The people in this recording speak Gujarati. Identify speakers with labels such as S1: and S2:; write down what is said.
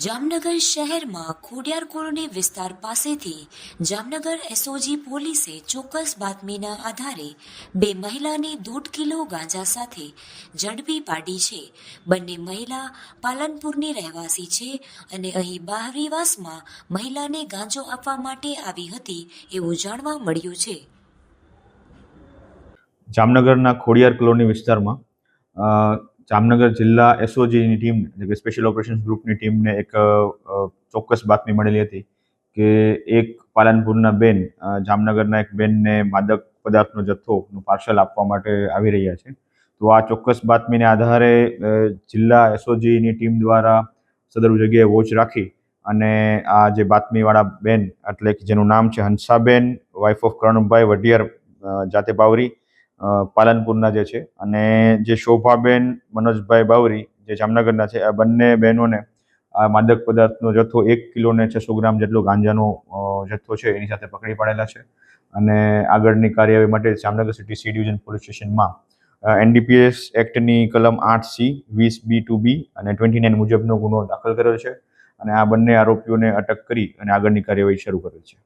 S1: જામનગર શહેરમાં ખોડિયાર કોલોની વિસ્તાર પાસેથી જામનગર એસઓજી પોલીસે ચોક્કસ બાતમીના આધારે બે મહિલાને 1.5 કિલો ગાંજા સાથે ઝડપી પાડી છે. બંને મહિલા પાલનપુરની રહેવાસી છે અને અહીં બહારીવાસમાં મહિલાને ગાંજો આપવા માટે આવી હતી એવું જાણવા મળ્યું છે.
S2: જામનગરના ખોડિયાર કોલોની વિસ્તારમાં જામનગર જિલ્લા એસઓજીની ટીમ એટલે કે સ્પેશિયલ ઓપરેશન્સ ગ્રુપની ટીમને એક ચોક્કસ બાતમી મળેલી હતી કે એક પાલનપુરના બેન જામનગરના એક બેનને માદક પદાર્થનો જથ્થોનું પાર્સલ આપવા માટે આવી રહ્યા છે. તો આ ચોક્કસ બાતમીને આધારે જિલ્લા એસઓજીની ટીમ દ્વારા સદર જગ્યાએ વોચ રાખી અને આ જે બાતમીવાળા બેન એટલે કે જેનું નામ છે હંસાબેન વાઇફ ઓફ કરણભાઈ વઢિયાર જાતે બાવરી પાલનપુરના જે છે અને જે શોભાબેન મનોજભાઈ બાવરી જે જામનગરના છે, આ બંને બહેનોને આ માદક પદાર્થનો જથ્થો 1 કિલો ને 600 ગ્રામ જેટલો ગાંજાનો જથ્થો છે એની સાથે પકડી પાડેલા છે અને આગળની કાર્યવાહી માટે Jamnagar city C division police સ્ટેશનમાં એનડીપીએસ એક્ટની કલમ 8C 20B2B અને 29 મુજબનો ગુનો દાખલ કર્યો છે અને આ બંને આરોપીઓને અટક કરી અને આગળની કાર્યવાહી શરૂ કરેલ છે.